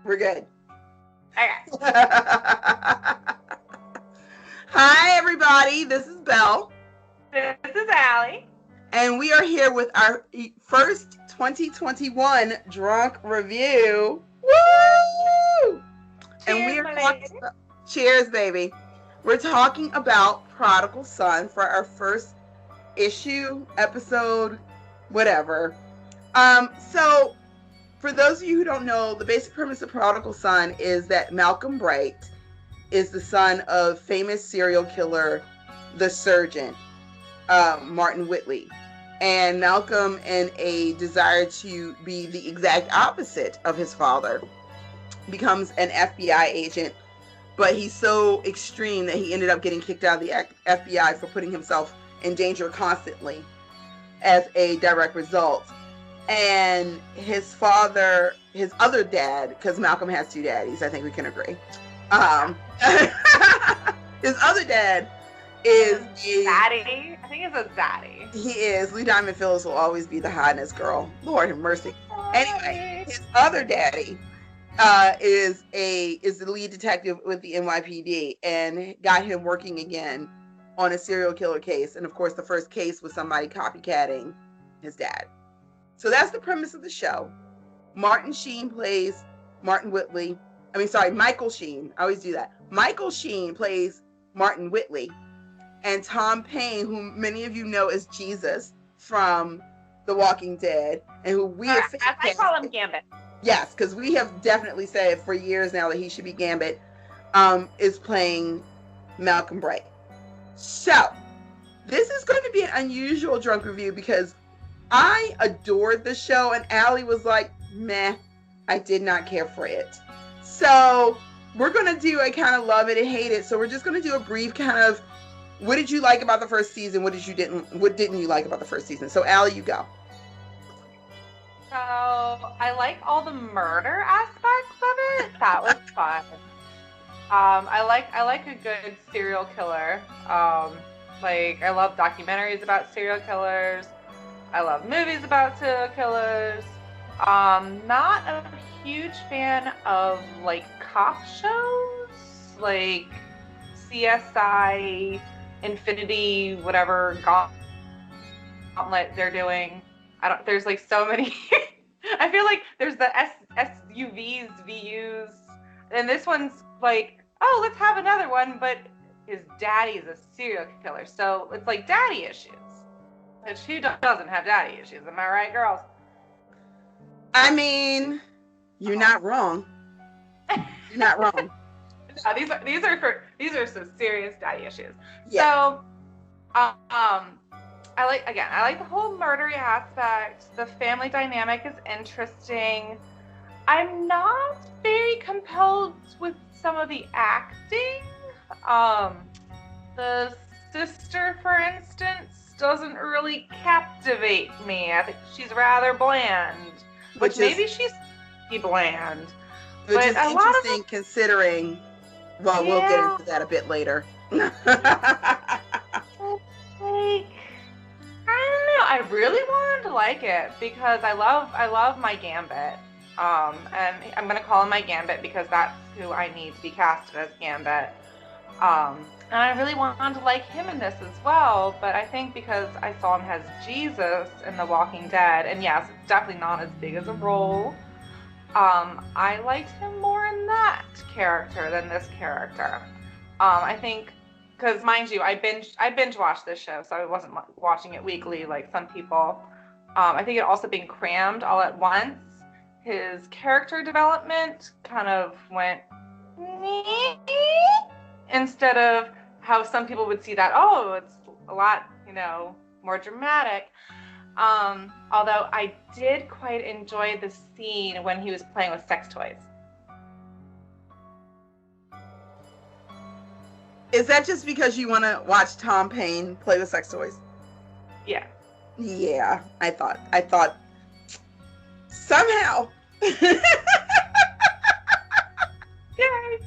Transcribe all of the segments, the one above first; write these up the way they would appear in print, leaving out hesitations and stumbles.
We're good. Okay. Hi, everybody. This is Belle. This is Allie. And we are here with our first 2021 drunk review. Woo! And we are talking about, cheers, baby. We're talking about Prodigal Son for our first issue, episode, whatever. So for those of you who don't know, the basic premise of Prodigal Son is that Malcolm Bright is the son of famous serial killer, the surgeon, Martin Whitley. And Malcolm, in a desire to be the exact opposite of his father, becomes an FBI agent, but he's so extreme that he ended up getting kicked out of the FBI for putting himself in danger constantly as a direct result. And his father, his other dad, because Malcolm has two daddies, I think we can agree. His other dad is Zaddy. I think it's a Zaddy. He is. Lee Diamond Phillips will always be the hotness girl. Lord have mercy. Anyway, his other daddy is the lead detective with the NYPD and got him working again on a serial killer case. And of course, the first case was somebody copycatting his dad. So that's the premise of the show. Martin Sheen plays Martin Whitley. Michael Sheen. I always do that. Michael Sheen plays Martin Whitley. And Tom Payne, whom many of you know as Jesus from The Walking Dead, and who we have... I call him Gambit. Yes, because we have definitely said for years now that he should be Gambit, is playing Malcolm Bright. So, this is going to be an unusual drunk review because I adored the show, and Allie was like, meh, I did not care for it. So, we're going to do a kind of love it and hate it. So, we're just going to do a brief kind of, what did you like about the first season? What didn't you like about the first season? So, Allie, you go. So, I like all the murder aspects of it. That was fun. I like a good serial killer. I love documentaries about serial killers. I love movies about serial killers. Not a huge fan of cop shows, like CSI, Infinity, whatever gauntlet they're doing. There's so many. I feel like there's the SUVs, VUs, and this one's oh, let's have another one, but his daddy is a serial killer, so it's daddy issues. Which who doesn't have daddy issues? Am I right, girls? I mean, you're not wrong. You're not wrong. No, these are some serious daddy issues. Yeah. So, I like the whole murdery aspect. The family dynamic is interesting. I'm not very compelled with some of the acting. The sister, for instance, doesn't really captivate me. I think she's rather bland. Which maybe she's bland. Which is interesting considering, well, we'll get into that a bit later. I don't know. I really wanted to like it because I love my Gambit. And I'm gonna call him my Gambit because that's who I need to be casted as Gambit. And I really wanted to like him in this as well, but I think because I saw him as Jesus in The Walking Dead, and yes, it's definitely not as big as a role, I liked him more in that character than this character. I think, because mind you, I binge watched this show, so I wasn't watching it weekly like some people. I think it also being crammed all at once, his character development kind of went instead of how some people would see that, oh, it's a lot, more dramatic. Although I did quite enjoy the scene when he was playing with sex toys. Is that just because you want to watch Tom Payne play with sex toys? Yeah. Yeah, I thought somehow. Yay.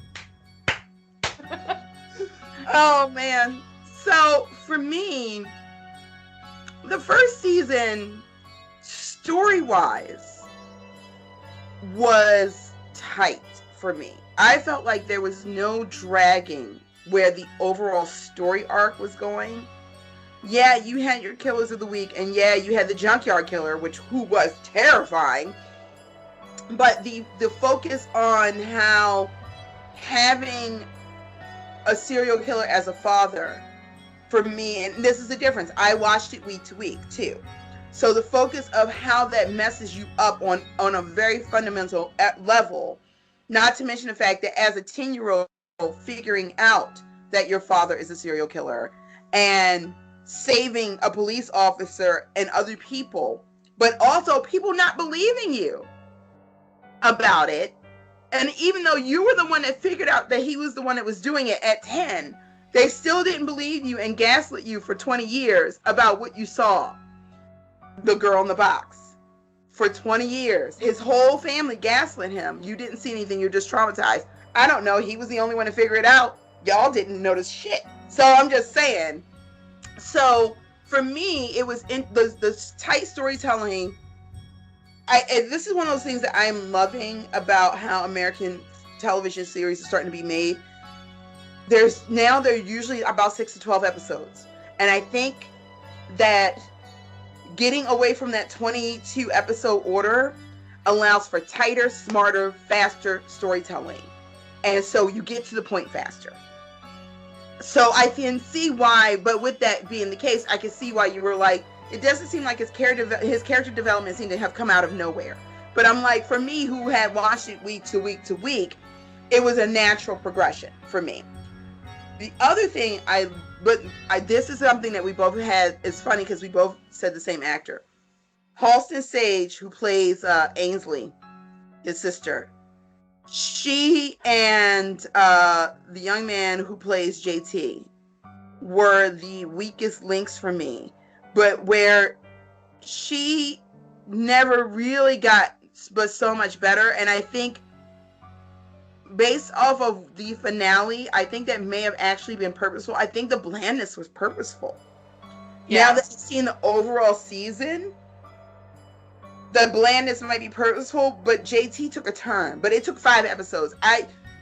Oh man. So for me, the first season, story-wise, was tight for me. I felt like there was no dragging where the overall story arc was going. Yeah, you had your killers of the week, and yeah, you had the junkyard killer, who was terrifying. But the focus on how having a serial killer as a father, for me, and this is the difference, I watched it week to week too. So the focus of how that messes you up on a very fundamental level, not to mention the fact that as a 10-year-old figuring out that your father is a serial killer and saving a police officer and other people, but also people not believing you about it. And even though you were the one that figured out that he was the one that was doing it at 10, they still didn't believe you and gaslit you for 20 years about what you saw. The girl in the box. For 20 years. His whole family gaslit him. You didn't see anything. You're just traumatized. I don't know. He was the only one to figure it out. Y'all didn't notice shit. So I'm just saying. So for me, it was in the tight storytelling. This is one of those things that I'm loving about how American television series are starting to be made. They're usually about 6 to 12 episodes. And I think that getting away from that 22 episode order allows for tighter, smarter, faster storytelling. And so you get to the point faster. So I can see why, but with that being the case, I can see why you were like, it doesn't seem like his character development seemed to have come out of nowhere. But I'm like, for me, who had watched it week to week to week, it was a natural progression for me. The other thing this is something that we both had. It's funny because we both said the same actor. Halston Sage, who plays Ainsley, his sister. She and the young man who plays JT were the weakest links for me. But where she never really got but so much better. And I think based off of the finale, I think that may have actually been purposeful. I think the blandness was purposeful. Yeah. Now that I've seen the overall season, the blandness might be purposeful, but JT took a turn. But it took 5 episodes.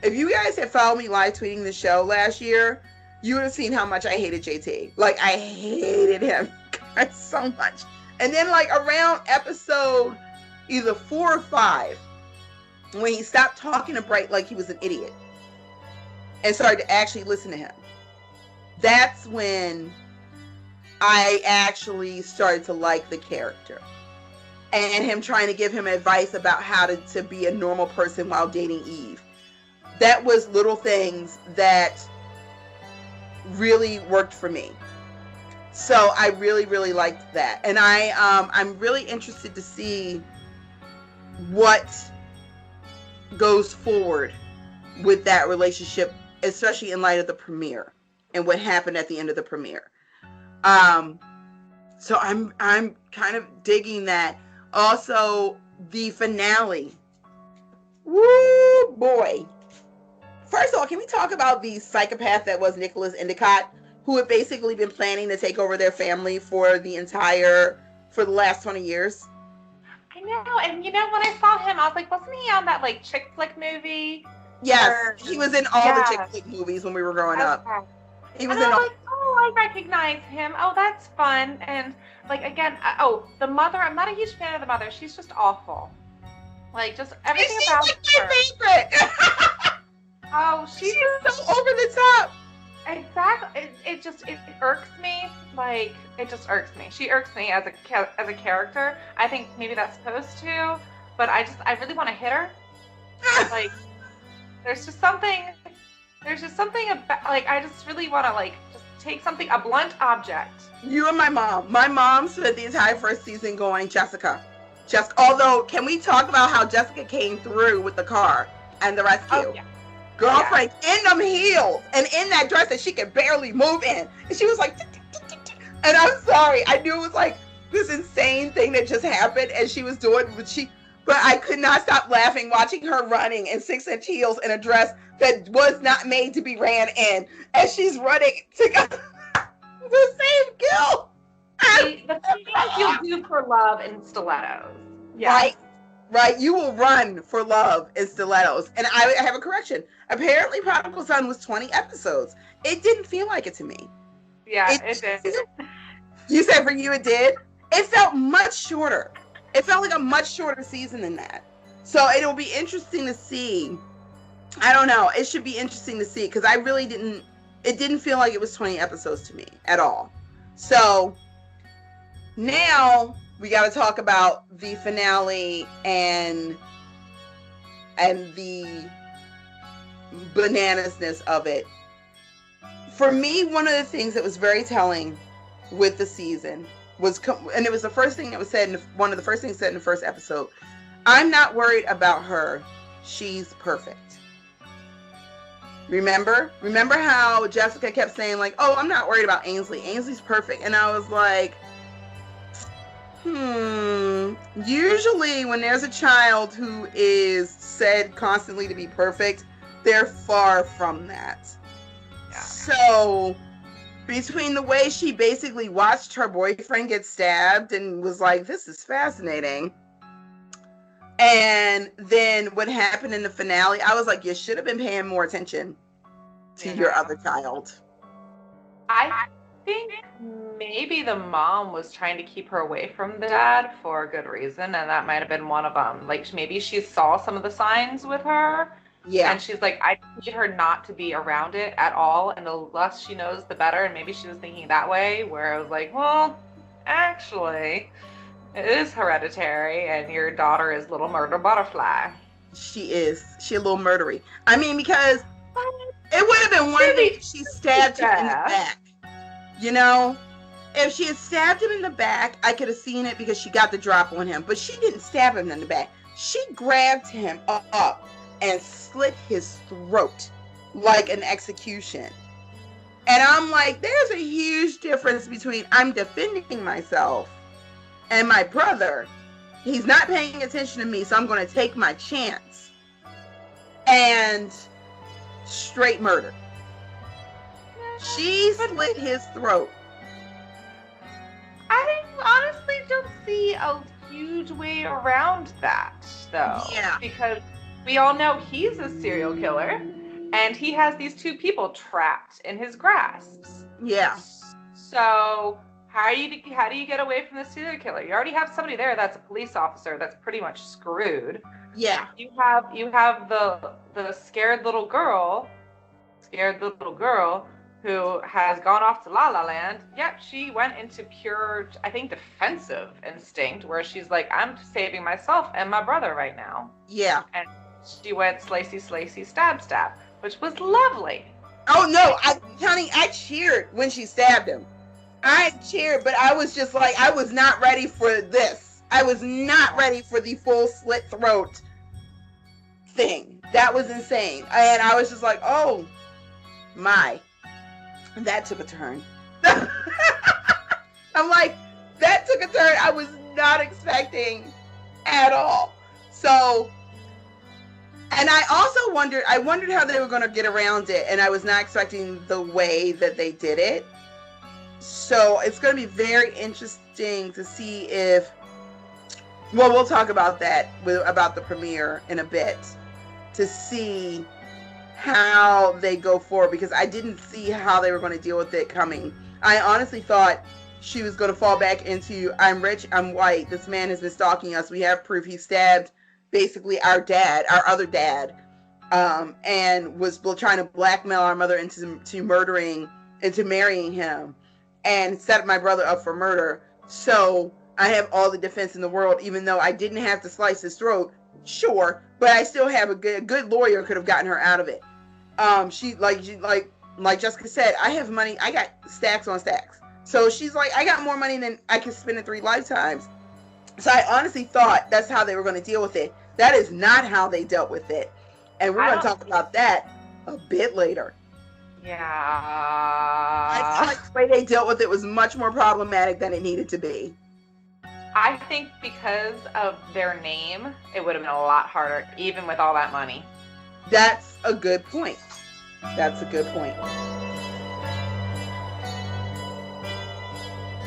If you guys had followed me live tweeting the show last year, you would have seen how much I hated JT. Like, I hated him so much. And then, like, around episode either 4 or 5, when he stopped talking to Bright like he was an idiot and started to actually listen to him, that's when I actually started to like the character. And him trying to give him advice about how to be a normal person while dating Eve. That was little things that really worked for me. So I really, really liked that. And I'm really interested to see what goes forward with that relationship, especially in light of the premiere and what happened at the end of the premiere. So I'm kind of digging that. Also, the finale. Woo, boy. First of all, can we talk about the psychopath that was Nicholas Endicott, who had basically been planning to take over their family for the last 20 years? I know, and when I saw him, I was like, wasn't he on that, like, chick flick movie? Yes, he was in all the chick flick movies when we were growing up. He was in all. Like, I recognize him. Oh, that's fun. And, like, again, the mother, I'm not a huge fan of the mother. She's just awful. Like, just everything about her. She's my favorite. Oh, she's so over the top. Exactly. It irks me. Like, it just irks me. She irks me as a character. I think maybe that's supposed to, but I really want to hit her. Like, there's just something about, like, I just really want to, like, just take something, a blunt object. You and my mom. My mom spent the entire first season going, Jessica. Although, can we talk about how Jessica came through with the car and the rescue? Oh, yeah. Girlfriend, in them heels and in that dress that she could barely move in. And she was like, tick, tick, tick, tick, tick. And I'm sorry. I knew it was like this insane thing that just happened and she was doing, but I could not stop laughing watching her running in 6-inch heels in a dress that was not made to be ran in. And she's running to go the same girl. The things you'll do for love in stilettos. Yeah. Right. right? You will run for love in stilettos. And I have a correction. Apparently, Prodigal Son was 20 episodes. It didn't feel like it to me. Yeah, it did. You said for you it did? It felt much shorter. It felt like a much shorter season than that. So it'll be interesting to see. I don't know. It should be interesting to see because I really didn't. It didn't feel like it was 20 episodes to me at all. So now we got to talk about the finale and the bananasness of it. For me, one of the things that was very telling with the season was, and it was the first thing that was said, one of the first things said in the first episode, I'm not worried about her. She's perfect. Remember how Jessica kept saying like, oh, I'm not worried about Ainsley. Ainsley's perfect. And I was like, usually when there's a child who is said constantly to be perfect, they're far from that. Yeah. So between the way she basically watched her boyfriend get stabbed and was like, this is fascinating, and then what happened in the finale, I was like, you should have been paying more attention to your other child. I think maybe the mom was trying to keep her away from the dad for a good reason, and that might have been one of them. Like, maybe she saw some of the signs with her. Yeah. And she's like, I need her not to be around it at all, and the less she knows, the better. And maybe she was thinking that way, where I was like, well, actually, it is hereditary, and your daughter is little murder butterfly. She is. She a little murdery. I mean, because it would have been one thing if she stabbed him in the back. You know? If she had stabbed him in the back, I could have seen it because she got the drop on him. But she didn't stab him in the back. She grabbed him up and slit his throat like an execution. And I'm like, there's a huge difference between I'm defending myself and my brother. He's not paying attention to me, so I'm going to take my chance. And straight murder. She slit his throat. I honestly don't see a huge way around that, though. Yeah. Because we all know he's a serial killer, and he has these two people trapped in his grasps. Yeah. So how do you get away from the serial killer? You already have somebody there that's a police officer that's pretty much screwed. Yeah. You have the scared little girl who has gone off to La La Land. Yep, she went into pure, I think, defensive instinct, where she's like, I'm saving myself and my brother right now. Yeah. And she went slicey, stab, which was lovely. Oh, no, honey, I cheered when she stabbed him. I cheered, but I was just like, I was not ready for this. I was not ready for the full slit throat thing. That was insane. And I was just like, oh, my. That took a turn. I'm like, that took a turn I was not expecting at all. So, and I also wondered how they were going to get around it, and I was not expecting the way that they did it. So it's going to be very interesting to see if, well, we'll talk about that, about the premiere in a bit, to see how they go forward, because I didn't see how they were going to deal with it coming. I honestly thought she was going to fall back into, I'm rich, I'm white, this man has been stalking us, we have proof he stabbed basically our other dad, and was trying to blackmail our mother into marrying him, and set my brother up for murder. So I have all the defense in the world, even though I didn't have to slice his throat, sure, but I still have a good lawyer could have gotten her out of it. She like Jessica said, I have money, I got stacks on stacks. So she's like, I got more money than I can spend in 3 lifetimes. So I honestly thought that's how they were going to deal with it. That is not how they dealt with it. And we're going to talk about that a bit later. Yeah. I feel like the way they dealt with it was much more problematic than it needed to be. I think because of their name, it would have been a lot harder, even with all that money. That's a good point. That's a good point.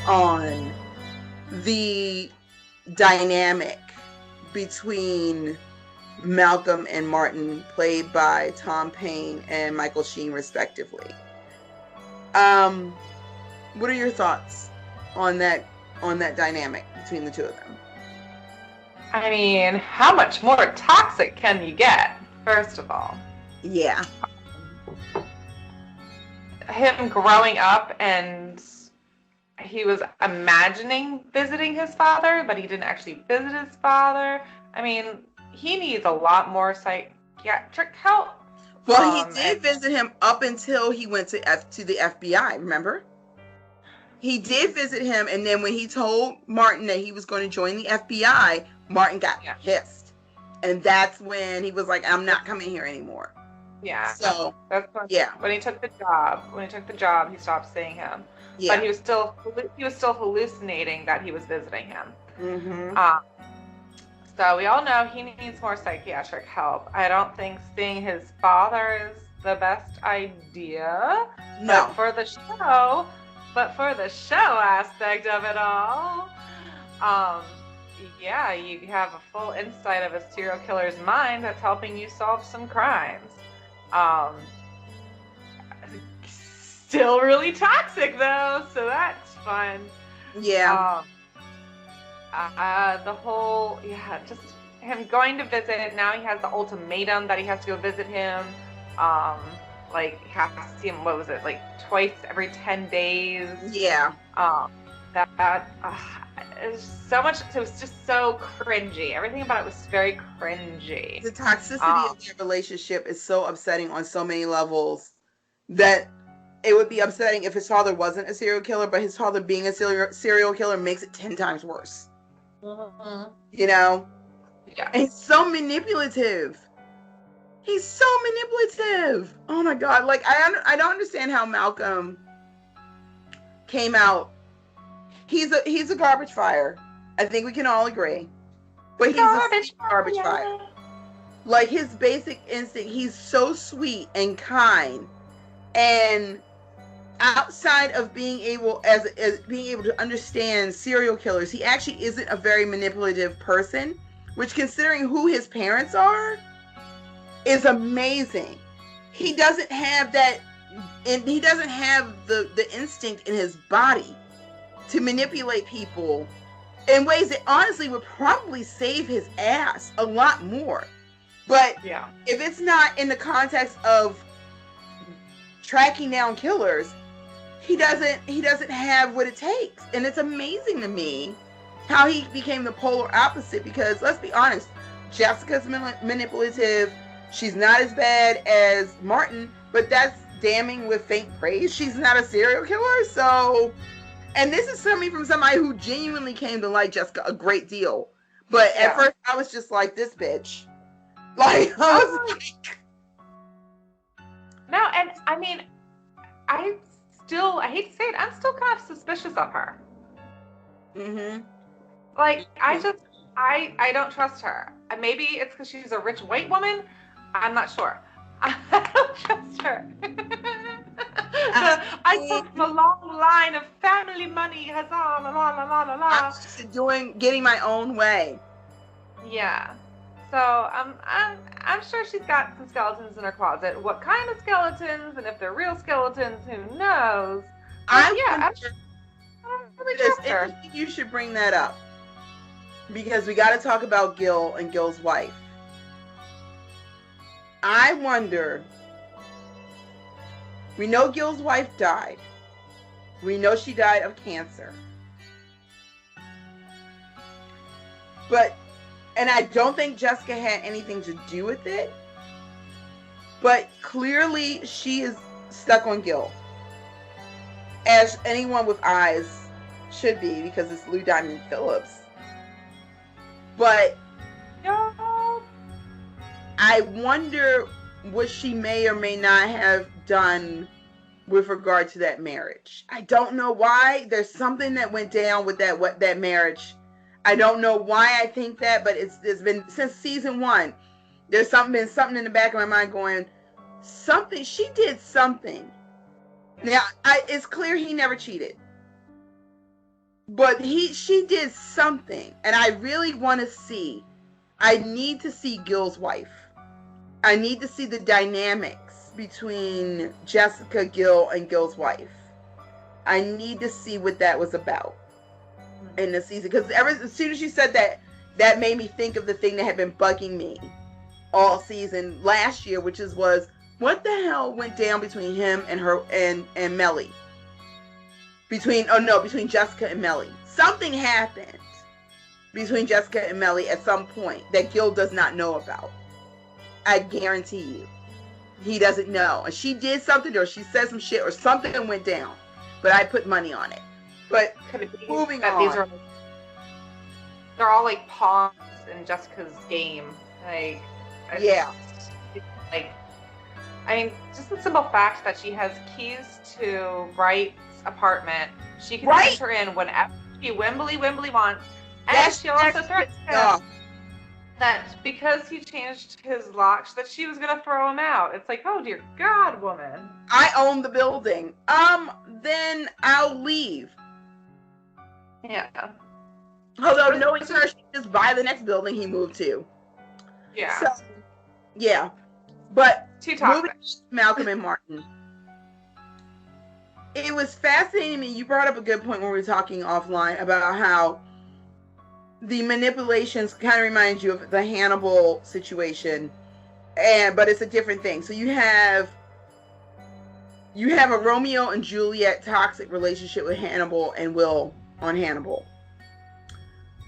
On the dynamic between Malcolm and Martin, played by Tom Payne and Michael Sheen, respectively. What are your thoughts on that dynamic between the two of them? I mean, how much more toxic can you get, first of all? Yeah. Him growing up and he was imagining visiting his father, but he didn't actually visit his father. I mean, he needs a lot more psychiatric help. Well, he did visit him up until he went to the FBI, remember? He did visit him, and then when he told Martin that he was going to join the FBI, Martin got pissed. And that's when he was like, I'm not coming here anymore. Yeah. So, that's when he took the job, he stopped seeing him. Yeah. But he was still hallucinating that he was visiting him. Mm-hmm. So we all know he needs more psychiatric help. I don't think seeing his father is the best idea. No. But for the show aspect of it all, yeah, you have a full insight of a serial killer's mind that's helping you solve some crimes. Still really toxic though, so that's fun. Yeah. The whole, just him going to visit. Now he has the ultimatum that he has to go visit him. Like, have to see him, what was it, like twice every 10 days? Yeah. It was so much, it was just so cringy. Everything about it was very cringy. The toxicity of their relationship is so upsetting on so many levels that it would be upsetting if his father wasn't a serial killer, but his father being a serial killer makes it 10 times worse. Mm-hmm. You know? Yeah. And he's so manipulative. He's so manipulative. Oh my God. Like, I don't understand how Malcolm came out. He's a garbage fire. I think we can all agree. But he's a garbage fire. Like, his basic instinct, he's so sweet and kind. And outside of being able to understand serial killers, he actually isn't a very manipulative person, which, considering who his parents are, is amazing. He doesn't have that, and he doesn't have the instinct in his body to manipulate people in ways that honestly would probably save his ass a lot more. But if it's not in the context of tracking down killers, he doesn't have what it takes. And it's amazing to me how he became the polar opposite, because let's be honest, Jessica's manipulative. She's not as bad as Martin, but that's damning with faint praise. She's not a serial killer. So, and this is coming from somebody who genuinely came to like Jessica a great deal. But at first I was just like, this bitch. Like, I was like... No, and I mean, I hate to say it, I'm still kind of suspicious of her. Mm-hmm. Like, I don't trust her. Maybe it's because she's a rich white woman. I'm not sure. I don't trust her. I took the long line of family money. Huzzah, la la la la la la. I'm just getting my own way. Yeah. So I'm sure she's got some skeletons in her closet. What kind of skeletons, and if they're real skeletons, who knows? I don't really trust her. You should bring that up, because we got to talk about Gil and Gil's wife. I wonder. We know Gil's wife died. We know she died of cancer. And I don't think Jessica had anything to do with it. But clearly she is stuck on Gil, as anyone with eyes should be, because it's Lou Diamond Phillips. But I wonder what she may or may not have done with regard to that marriage. I don't know why. There's something that went down with that marriage. I don't know why I think that, but it's been since season 1. There's been something in the back of my mind going, she did something. Now, it's clear he never cheated. But she did something, and I really want to see I need to see Gil's wife. I need to see the dynamics between Jessica, Gil, and Gil's wife. I need to see what that was about in the season. Because as soon as you said that, that made me think of the thing that had been bugging me all season last year, which was what the hell went down between him and her and Mellie. Between Jessica and Mellie. Something happened between Jessica and Mellie at some point that Gil does not know about. I guarantee you. He doesn't know. And she did something or she said some shit or something went down. But I put money on it. But moving on. They're all like pawns in Jessica's game. Like, yeah. Like, I mean, just the simple fact that she has keys to Wright's apartment. She can enter in whenever she Wembley wants. And she also threatens him that because he changed his locks, that she was going to throw him out. It's like, oh dear God, woman. I own the building. Then I'll leave. Yeah. Although knowing her, she just buy the next building he moved to. Yeah. So, yeah. But moving Malcolm and Martin. It was fascinating to me. You brought up a good point when we were talking offline about how the manipulations kind of remind you of the Hannibal situation, but it's a different thing. So you have a Romeo and Juliet toxic relationship with Hannibal and Will on Hannibal.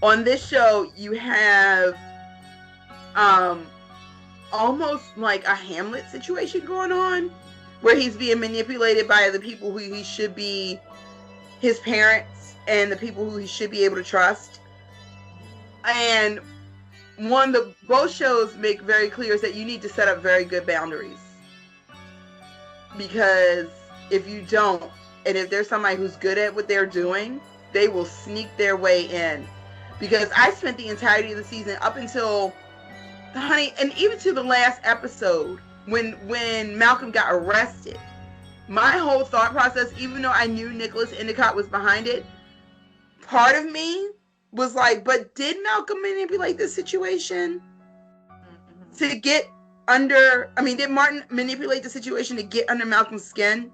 On this show, you have almost like a Hamlet situation going on, where he's being manipulated by the people who he should be his parents and the people who he should be able to trust. And both shows make very clear is that you need to set up very good boundaries. Because if you don't, and if there's somebody who's good at what they're doing, they will sneak their way in. Because I spent the entirety of the season up until, honey, and even to the last episode, when Malcolm got arrested, my whole thought process, even though I knew Nicholas Endicott was behind it, part of me was like, but did Malcolm manipulate this situation to get under, did Martin manipulate the situation to get under Malcolm's skin?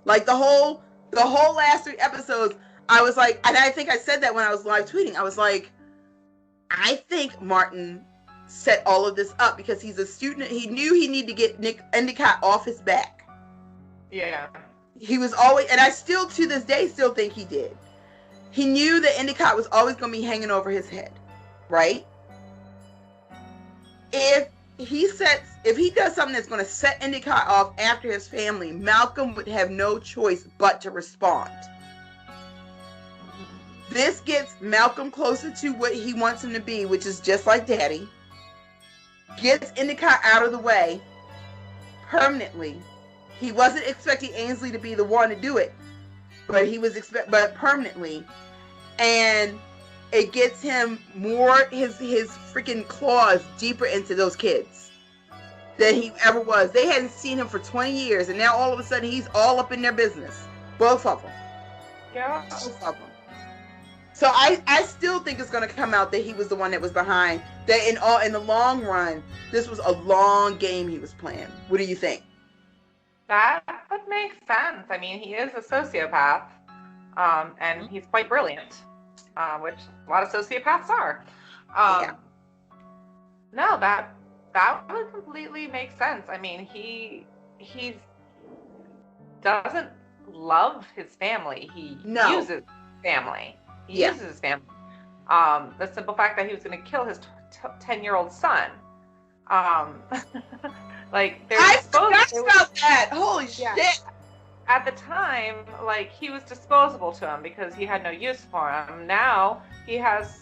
Like the whole last 3 episodes, I was like, and I think I said that when I was live tweeting, I was like, I think Martin set all of this up because he's a student. He knew he needed to get Nick Endicott off his back. Yeah. He was always, and I still to this day still think he did. He knew that Endicott was always going to be hanging over his head, right? If he does something that's going to set Endicott off after his family, Malcolm would have no choice but to respond. This gets Malcolm closer to what he wants him to be, which is just like Daddy. Gets Endicott out of the way permanently. He wasn't expecting Ainsley to be the one to do it, but but permanently, and it gets him more his freaking claws deeper into those kids than he ever was. They hadn't seen him for 20 years, and now all of a sudden he's all up in their business. Both of them. Yeah. Both of them. So I still think it's going to come out that he was the one that was behind. That in the long run, this was a long game he was playing. What do you think? That would make sense. I mean, he is a sociopath, and he's quite brilliant, which a lot of sociopaths are. Yeah. No, that would completely make sense. I mean, he doesn't love his family. He uses family. He uses his family. The simple fact that he was going to kill his 10-year-old son. Like, I forgot about that. Holy shit. At the time, like, he was disposable to him because he had no use for him. Now he has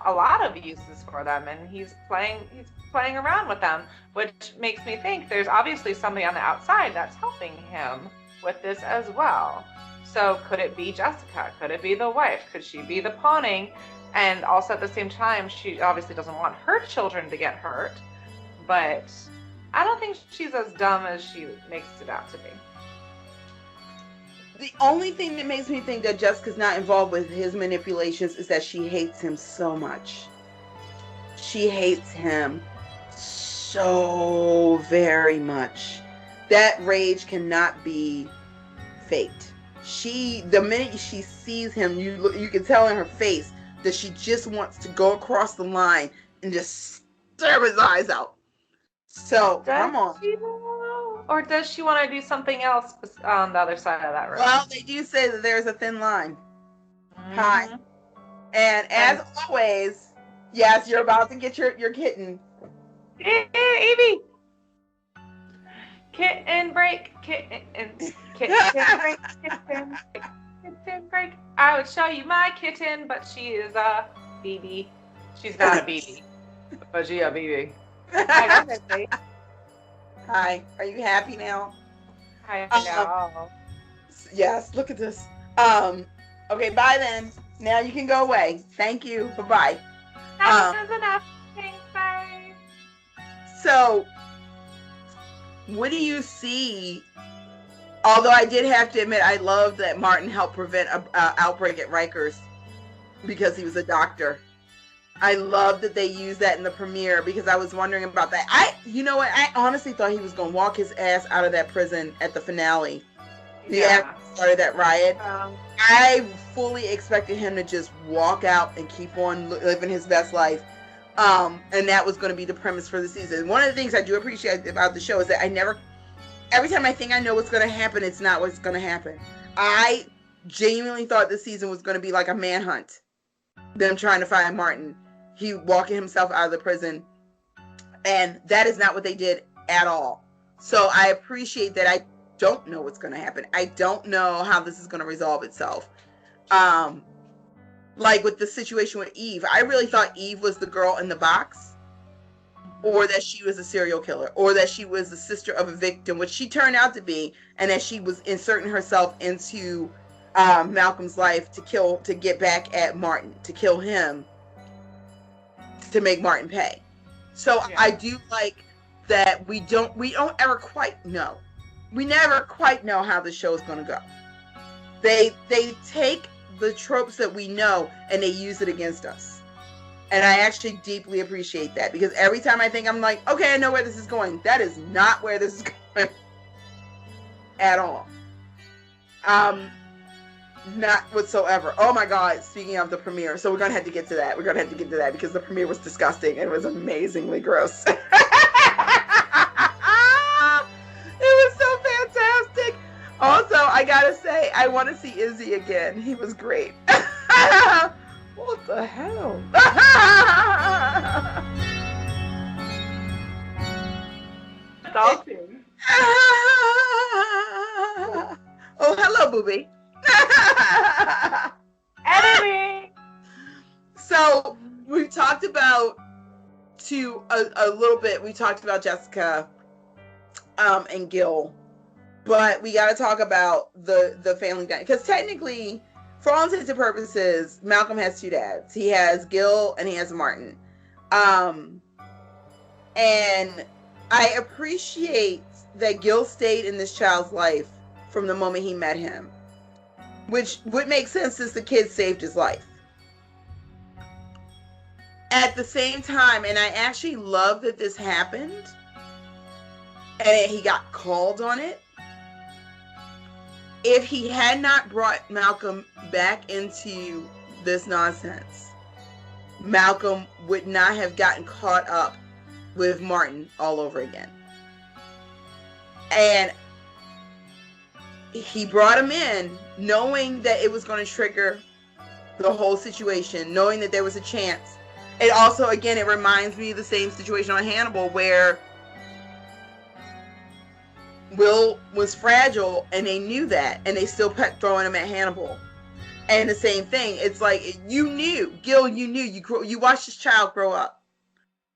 a lot of uses for them, and he's playing around with them, which makes me think there's obviously somebody on the outside that's helping him with this as well. So could it be Jessica? Could it be the wife? Could she be the pawning? And also at the same time, she obviously doesn't want her children to get hurt, but I don't think she's as dumb as she makes it out to be. The only thing that makes me think that Jessica's not involved with his manipulations is that she hates him so much. she hates him so very much. That rage cannot be faked. The minute she sees him, you can tell in her face that she just wants to go across the line and just stare his eyes out. So, come on. Or does she want to do something else on the other side of that room? Well, they do say that there's a thin line. Hi. And as always, yes, you're about to get your kitten. Evie! Kitten break. Kitten break. Kitten break. I would show you my kitten, but she is a BB. She's not a BB, but she a BB. Hi. Are you happy now? Hi now. Yes. Look at this. Okay. Bye then. Now you can go away. Thank you. Bye-bye. That is enough. Thanks. Bye. So, what do you see? Although I did have to admit, I love that Martin helped prevent an outbreak at Rikers because he was a doctor. I love that they used that in the premiere because I was wondering about that. You know what? I honestly thought he was going to walk his ass out of that prison at the finale. Yeah. Started that riot. I fully expected him to just walk out and keep on living his best life. And that was going to be the premise for the season. One of the things I do appreciate about the show is that every time I think I know what's going to happen, it's not what's going to happen. I genuinely thought this season was going to be like a manhunt. Them trying to find Martin. He walking himself out of the prison. And that is not what they did at all. So I appreciate that. I don't know what's going to happen. I don't know how this is going to resolve itself. Like with the situation with Eve, I really thought Eve was the girl in the box, or that she was a serial killer, or that she was the sister of a victim, which she turned out to be, and that she was inserting herself into Malcolm's life to get back at Martin, to kill him, to make Martin pay. So yeah. I do like that we don't ever quite know. We never quite know how the show is going to go. They take the tropes that we know and they use it against us. And I actually deeply appreciate that because every time I think I'm like, okay, I know where this is going. That is not where this is going at all. Not whatsoever. Oh my God, speaking of the premiere. So we're going to have to get to that. Because the premiere was disgusting and it was amazingly gross. It was so fantastic. Also, I gotta say, I want to see Izzy again. He was great. What the hell? Dolphin. Oh, hello, booby. Editing. So we talked about a little bit. We talked about Jessica, and Gil. But we got to talk about the family dynamic. Because technically, for all intents and purposes, Malcolm has two dads. He has Gil and he has Martin. And I appreciate that Gil stayed in this child's life from the moment he met him. Which would make sense since the kid saved his life. At the same time, and I actually love that this happened, and he got called on it. If he had not brought Malcolm back into this nonsense, Malcolm would not have gotten caught up with Martin all over again. And he brought him in knowing that it was going to trigger the whole situation, knowing that there was a chance. It also, again, it reminds me of the same situation on Hannibal where Will was fragile and they knew that and they still kept throwing him at Hannibal. And the same thing, it's like you knew, Gil, you watched this child grow up.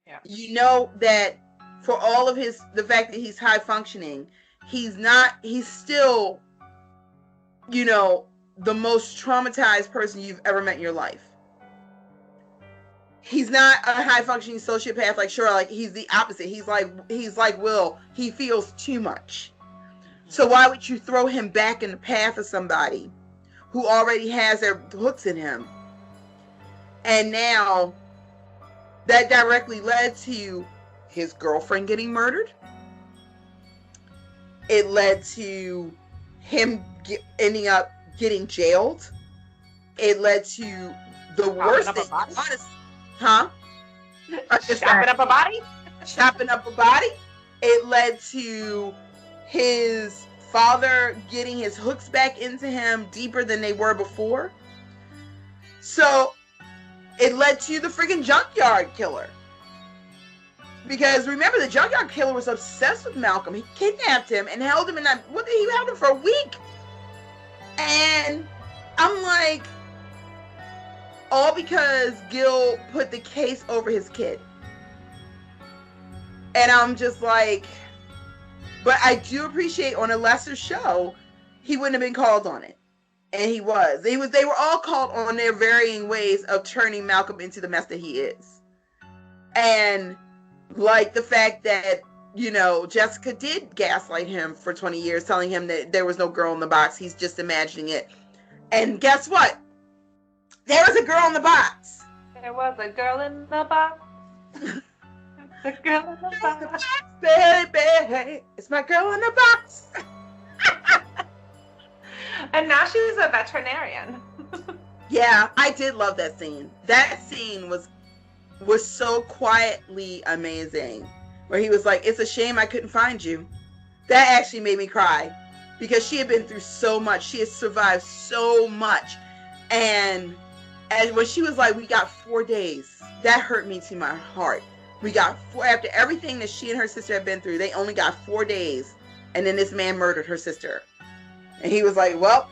Yeah. You know that for all of the fact that he's high functioning, he's still, the most traumatized person you've ever met in your life. He's not a high functioning sociopath like Sherlock. He's the opposite. He's like Will. He feels too much. So why would you throw him back in the path of somebody who already has their hooks in him? And now that directly led to his girlfriend getting murdered. It led to him ending up getting jailed. It led to the worst thing. Huh? Chopping up a body? Chopping up a body. It led to his father getting his hooks back into him deeper than they were before. So it led to the freaking junkyard killer. Because remember, the junkyard killer was obsessed with Malcolm. He kidnapped him and held him in that. He held him for a week. And I'm like, all because Gil put the case over his kid. And I'm just like, but I do appreciate on a lesser show, he wouldn't have been called on it. And he was. They were all called on their varying ways of turning Malcolm into the mess that he is. And like the fact that, you know, Jessica did gaslight him for 20 years, telling him that there was no girl in the box. He's just imagining it. And guess what? There was a girl in the box. There was a girl in the box. The girl in the box. Baby, it's my girl in the box. And now she's a veterinarian. Yeah, I did love that scene. That scene was so quietly amazing. Where he was like, it's a shame I couldn't find you. That actually made me cry. Because she had been through so much. She had survived so much. And when she was like, we got 4 days, that hurt me to my heart. We got after everything that she and her sister had been through, they only got 4 days. And then this man murdered her sister. And he was like, well,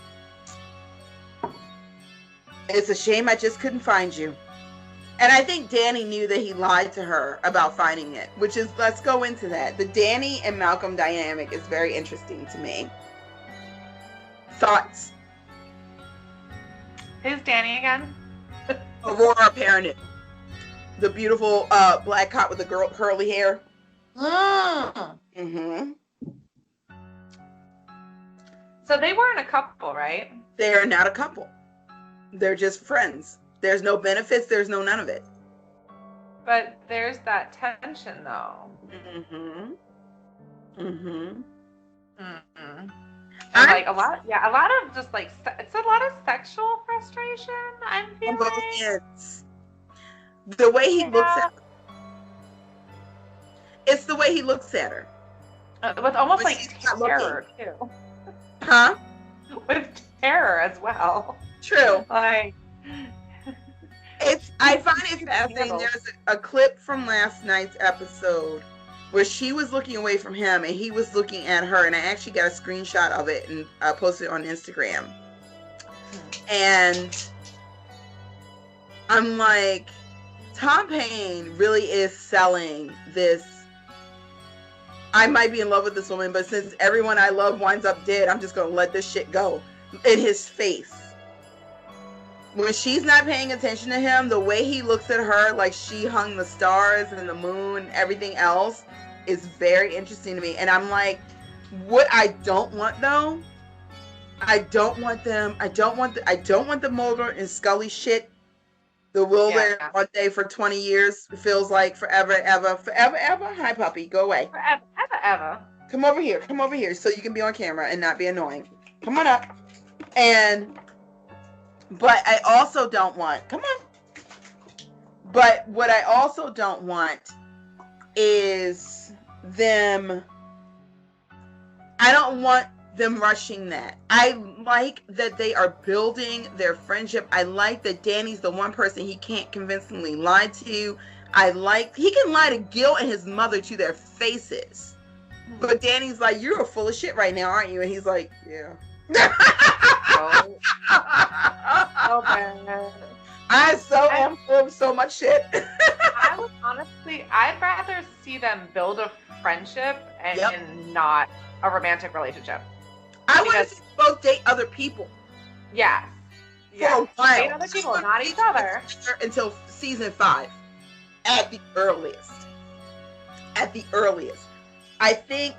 it's a shame I just couldn't find you. And I think Danny knew that he lied to her about finding it, which is, let's go into that. The Danny and Malcolm dynamic is very interesting to me. Thoughts? Who's Danny again? Aurora Parent. The beautiful black cop with the curly hair. Mm-hmm. So they weren't a couple, right? They are not a couple. They're just friends. There's no benefits. There's no none of it. But there's that tension, though. Mm-hmm. Mm-hmm. Mm-hmm. And like a lot of just like, it's a lot of sexual frustration, I'm feeling. On both ends. The way he looks at her. It's the way he looks at her. With almost like terror, too. Huh? With terror as well. True. Like, I find it fascinating. There's a clip from last night's episode where she was looking away from him and he was looking at her, and I actually got a screenshot of it and posted it on Instagram. And I'm like, Tom Payne really is selling this. I might be in love with this woman, but since everyone I love winds up dead, I'm just going to let this shit go. In his face. When she's not paying attention to him, the way he looks at her like she hung the stars and the moon and everything else is very interesting to me. And I'm like, what I don't want though, I don't want the Mulder and Scully shit. The will there one day for 20 years feels like forever, ever. Hi, puppy, go away. Forever, ever. Come over here so you can be on camera and not be annoying. Come on up. But I also don't want, but what I also don't want is I don't want them rushing that. I like that they are building their friendship. I like that Danny's the one person he can't convincingly lie to. He can lie to Gil and his mother to their faces. But Danny's like, you're full of shit right now, aren't you? And he's like, yeah. Oh man. I am full of so much shit. I would honestly, I'd rather see them build a friendship and not a romantic relationship. I want to see both date other people. Yes. For a while. Date other people, not each other. Until season 5. At the earliest. I think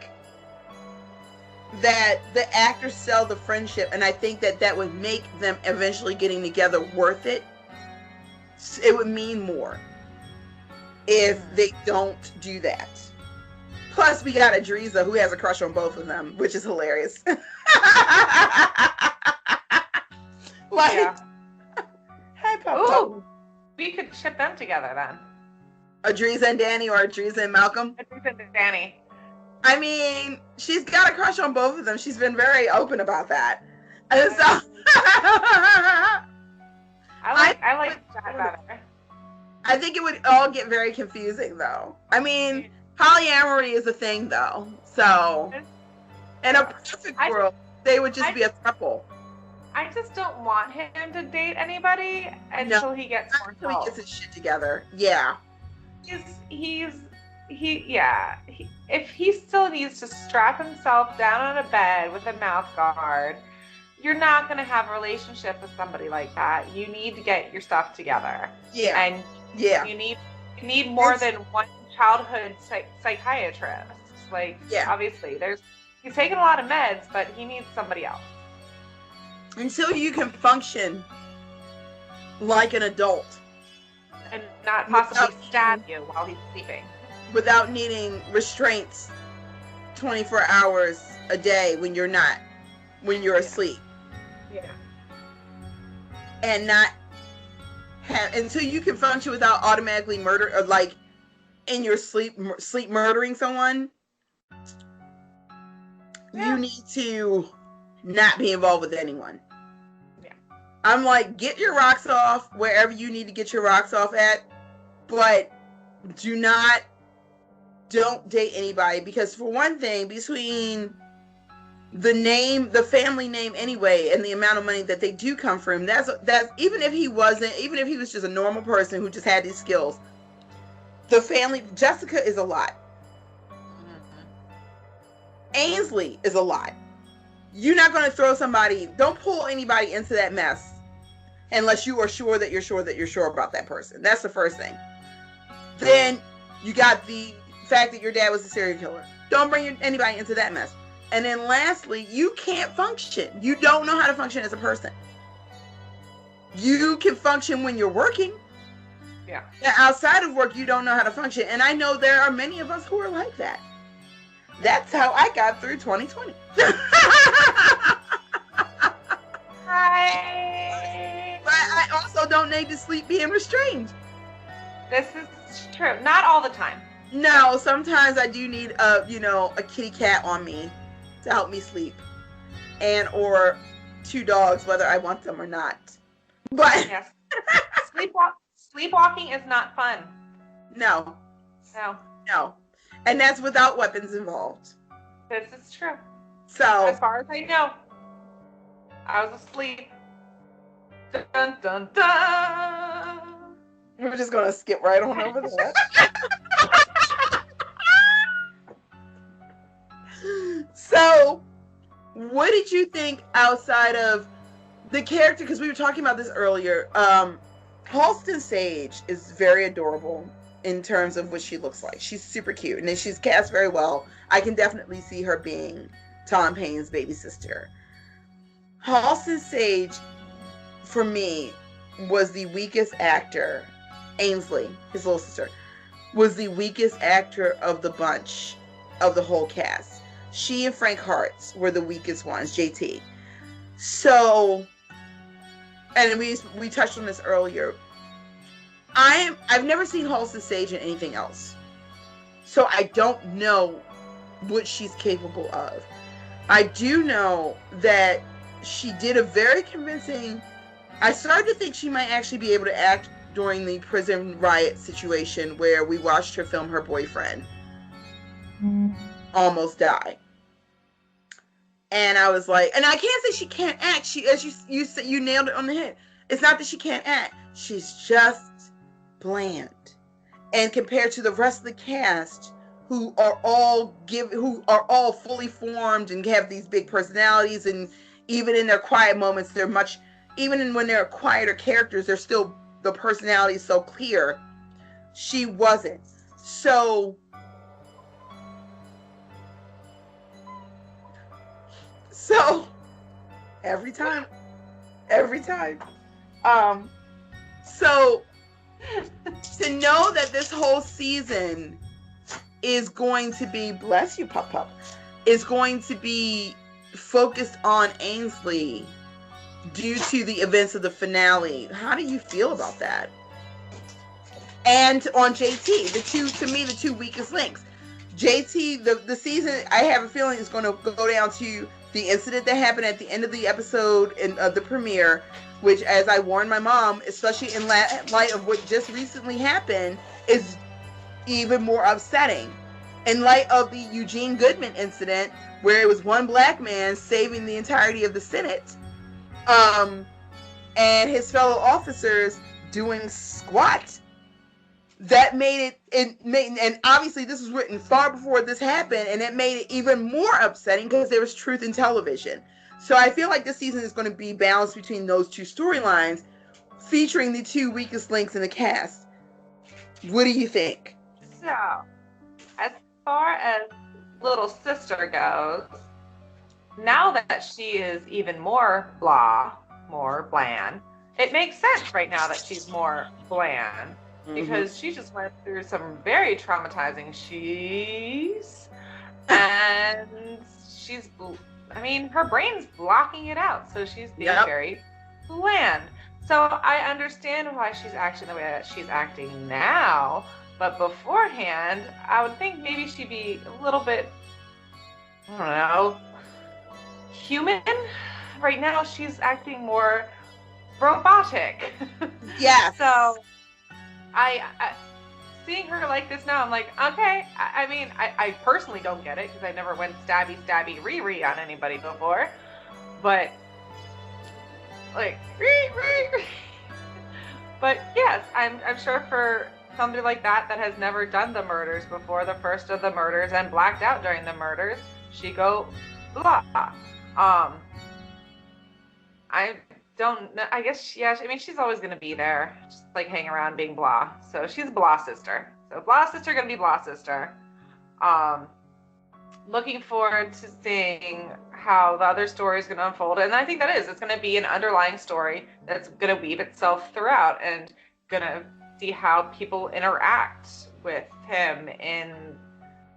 that the actors sell the friendship, and I think that would make them eventually getting together worth it. It would mean more. if they don't do that. Plus, we got Adriza, who has a crush on both of them, which is hilarious. Like, Yeah. Hey, Papa. Ooh, we could ship them together then. Adriza and Danny, or Adriza and Malcolm. Adriza and Danny. I mean, she's got a crush on both of them. She's been very open about that. And so I like that better. I think it would all get very confusing, though. I mean, polyamory is a thing, though. So, in a perfect world, they would just be a couple. I just don't want him to date anybody until he gets more until he gets his shit together. Yeah. If he still needs to strap himself down on a bed with a mouth guard, you're not going to have a relationship with somebody like that. You need to get your stuff together. Yeah. And you need more than one childhood psychiatrist. Like, obviously, he's taking a lot of meds, but he needs somebody else. Until you can function like an adult. And not possibly stab you while he's sleeping. Without needing restraints 24 hours a day when you're asleep. Yeah. And not until you can function without automatically murder, or like in your sleep murdering someone. You need to not be involved with anyone. Yeah. I'm like, get your rocks off wherever you need to get your rocks off at, but don't date anybody, because for one thing, between the family name anyway, and the amount of money that they do come from, that's even if he was just a normal person who just had these skills, the family, Jessica is a lot. Ainsley is a lot. You're not going to don't pull anybody into that mess unless you are sure that you're sure about that person. That's the first thing. Then you got the fact that your dad was a serial killer. Don't bring anybody into that mess. And then lastly, you can't function. You don't know how to function as a person. You can function when you're working. Yeah. Outside of work, you don't know how to function. And I know there are many of us who are like that. That's how I got through 2020. Hi. But I also don't need to sleep being restrained. This is true. Not all the time. No, sometimes I do need a kitty cat on me to help me sleep, or 2 dogs, whether I want them or not. But yes, sleepwalking is not fun. No, and that's without weapons involved. This is true. So as far as I know, I was asleep. Dun dun dun. We're just gonna skip right on over that. So, what did you think outside of the character? Because we were talking about this earlier. Halston Sage is very adorable in terms of what she looks like. She's super cute, and she's cast very well. I can definitely see her being Tom Payne's baby sister. Halston Sage, for me, was the weakest actor. Ainsley, his little sister, was the weakest actor of the bunch, of the whole cast. She and Frank Hartz were the weakest ones, JT. So, and we touched on this earlier. I've never seen Halston Sage in anything else, so I don't know what she's capable of. I do know that she did a very convincing. I started to think she might actually be able to act during the prison riot situation where we watched her film her boyfriend almost die. And I was like, and I can't say she can't act. She, as you said, you nailed it on the head. It's not that she can't act. She's just bland. And compared to the rest of the cast, who are all fully formed and have these big personalities, and even in their quiet moments, when they're quieter characters, they're still, the personality is so clear. She wasn't. So every time. So To know that this whole season is going to be, bless you, Pup Pup, is going to be focused on Ainsley due to the events of the finale. How do you feel about that? And on JT, the two weakest links. JT, the season, I have a feeling is going to go down to the incident that happened at the end of the episode of the premiere, which, as I warned my mom, especially in light of what just recently happened, is even more upsetting. In light of the Eugene Goodman incident, where it was one black man saving the entirety of the Senate, and his fellow officers doing squat, that made it, and obviously this was written far before this happened, and it made it even more upsetting because there was truth in television. So I feel like this season is going to be balanced between those two storylines, featuring the two weakest links in the cast. What do you think? So, as far as little sister goes, now that she is even more more bland, it makes sense right now that she's more bland. Because she just went through some very traumatizing and her brain's blocking it out, so she's being very bland. So I understand why she's acting the way that she's acting now, but beforehand, I would think maybe she'd be a little bit, I don't know, human. Right now, she's acting more robotic. Yeah. So I seeing her like this now, I'm like, okay. I personally don't get it because I never went stabby Riri on anybody before, but like Riri. But yes, I'm sure for somebody like that has never done the murders before, the first of the murders, and blacked out during the murders, she go blah. I don't know. I guess, yeah, she's always going to be there, just like hang around being blah. So she's a blah sister. So blah sister going to be blah sister. Looking forward to seeing how the other story is going to unfold. And I think it's going to be an underlying story that's going to weave itself throughout and going to see how people interact with him in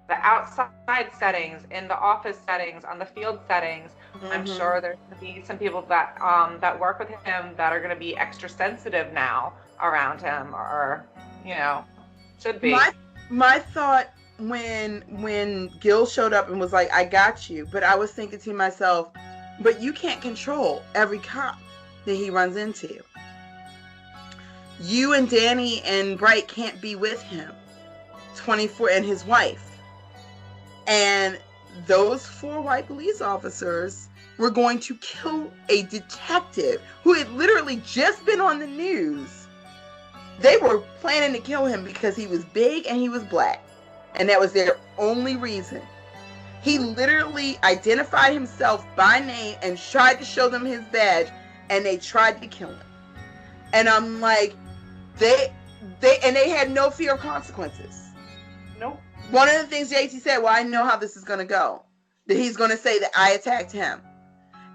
the outside settings, in the office settings, on the field settings. I'm sure there's going to be some people that work with him that are going to be extra sensitive now around him, or should be. My thought when Gil showed up and was like, "I got you," but I was thinking to myself, but you can't control every cop that he runs into. You and Danny and Bright can't be with him 24, and his wife. And those 4 white police officers were going to kill a detective who had literally just been on the news. They were planning to kill him because he was big and he was black. And that was their only reason. He literally identified himself by name and tried to show them his badge, and they tried to kill him. And I'm like, they had no fear of consequences. Nope. One of the things JT said, well, I know how this is going to go. That he's going to say that I attacked him.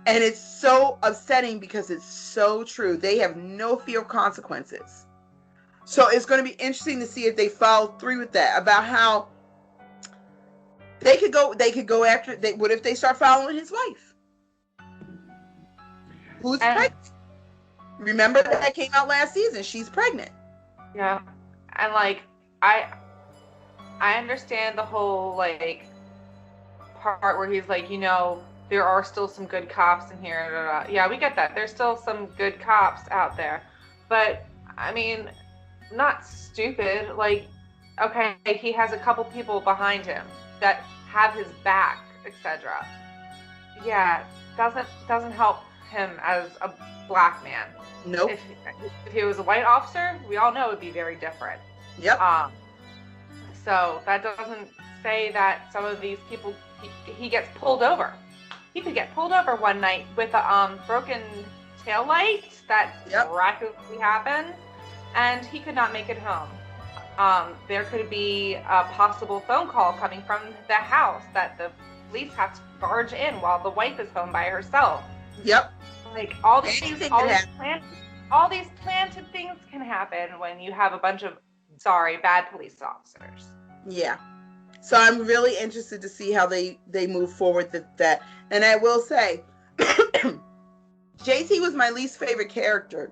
And it's so upsetting because it's so true. They have no fear of consequences. So it's going to be interesting to see if they follow through with that, about how they could go after, what if they start following his wife? Who's pregnant? Remember that came out last season. She's pregnant. Yeah. And I understand the whole part where he's like, there are still some good cops in here. Yeah, we get that. There's still some good cops out there. But not stupid. Okay, he has a couple people behind him that have his back, etc. Yeah, doesn't help him as a black man. Nope. If he was a white officer, we all know it would be very different. Yep. So that doesn't say that some of these people, he gets pulled over. He could get pulled over one night with a broken tail light that miraculously happened, and he could not make it home. There could be a possible phone call coming from the house that the police have to barge in while the wife is home by herself. Yep. All these plans. all these planted things can happen when you have a bunch of, bad police officers. Yeah. So I'm really interested to see how they move forward with that. And I will say, JT was my least favorite character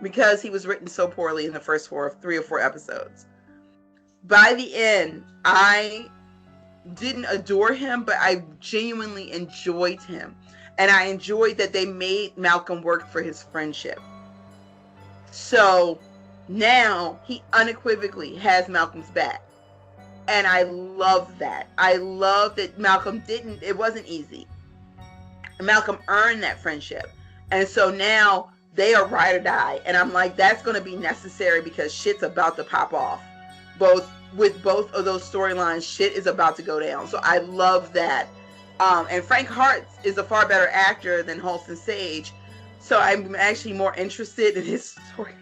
because he was written so poorly in the first 3 or 4 episodes. By the end, I didn't adore him, but I genuinely enjoyed him. And I enjoyed that they made Malcolm work for his friendship. So now he unequivocally has Malcolm's back. And I love that. I love that Malcolm it wasn't easy. Malcolm earned that friendship. And so now they are ride or die. And I'm like, that's going to be necessary because shit's about to pop off. With both of those storylines, shit is about to go down. So I love that. And Frank Hartz is a far better actor than Halston Sage. So I'm actually more interested in his storyline.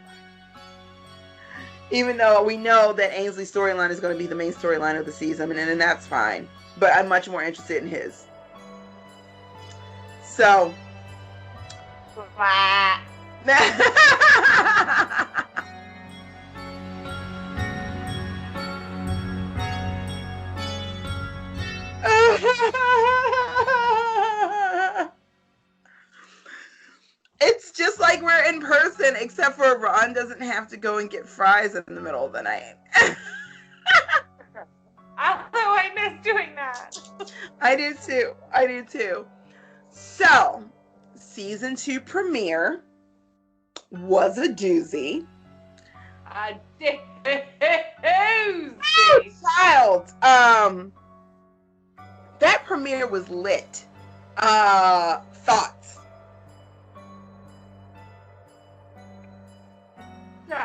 Even though we know that Ainsley's storyline is going to be the main storyline of the season, and that's fine. But I'm much more interested in his. So. It's just like we're in person, except for Ron doesn't have to go and get fries in the middle of the night. Although I miss doing that. I do too. So, season 2 premiere was a doozy. A doozy. Child. That premiere was lit. Thoughts? So,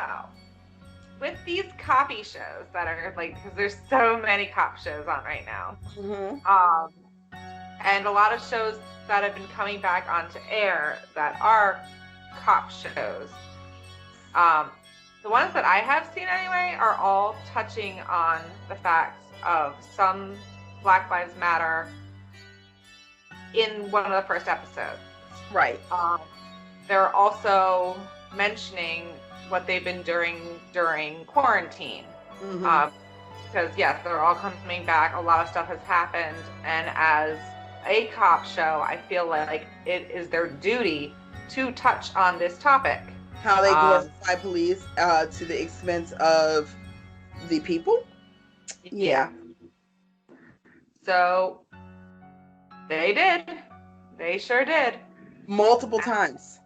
with these copy shows that are like, because there's so many cop shows on right now, and a lot of shows that have been coming back onto air that are cop shows, the ones that I have seen anyway are all touching on the facts of some Black Lives Matter in one of the first episodes. Right. They're also mentioning what they've been doing during quarantine. Because yes, they're all coming back. A lot of stuff has happened, and as a cop show, I feel like it is their duty to touch on this topic. How they glorify police to the expense of the people. Yeah. So they did. They sure did. Multiple times.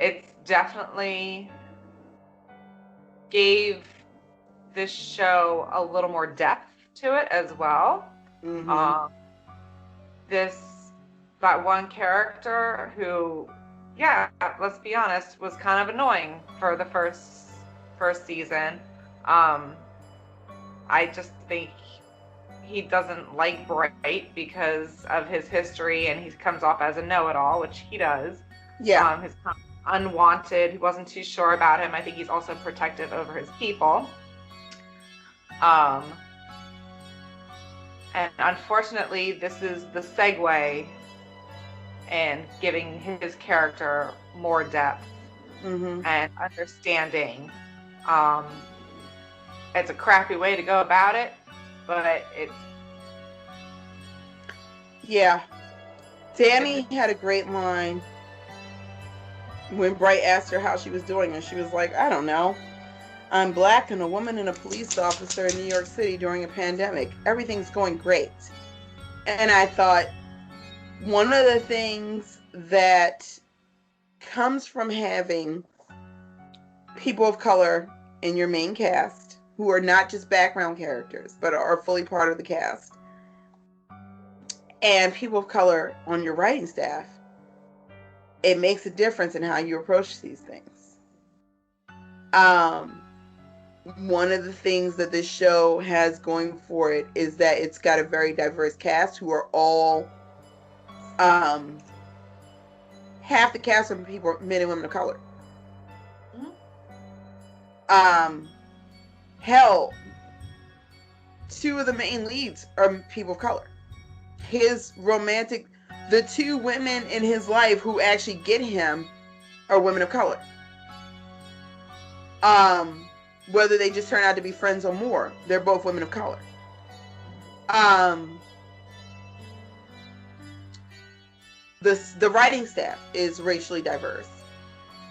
It's definitely gave this show a little more depth to it as well. That one character who, let's be honest, was kind of annoying for the first season. I just think he doesn't like Bright because of his history, and he comes off as a know-it-all, which he does. Yeah. He's kind of unwanted. He wasn't too sure about him. I think he's also protective over his people. And unfortunately, this is the segue and giving his character more depth and understanding. It's a crappy way to go about it, but it's... Yeah. Danny had a great line when Bright asked her how she was doing, and she was like, I don't know. I'm Black and a woman and a police officer in New York City during a pandemic. Everything's going great. And I thought, one of the things that comes from having people of color in your main cast, who are not just background characters, but are fully part of the cast, and people of color on your writing staff, it makes a difference in how you approach these things. One of the things that this show has going for it is that it's got a very diverse cast who are all half the cast are people, men and women of color. Hell, 2 of the main leads are people of color. His romantic the two women in his life who actually get him are women of color. Whether they just turn out to be friends or more, they're both women of color. The writing staff is racially diverse.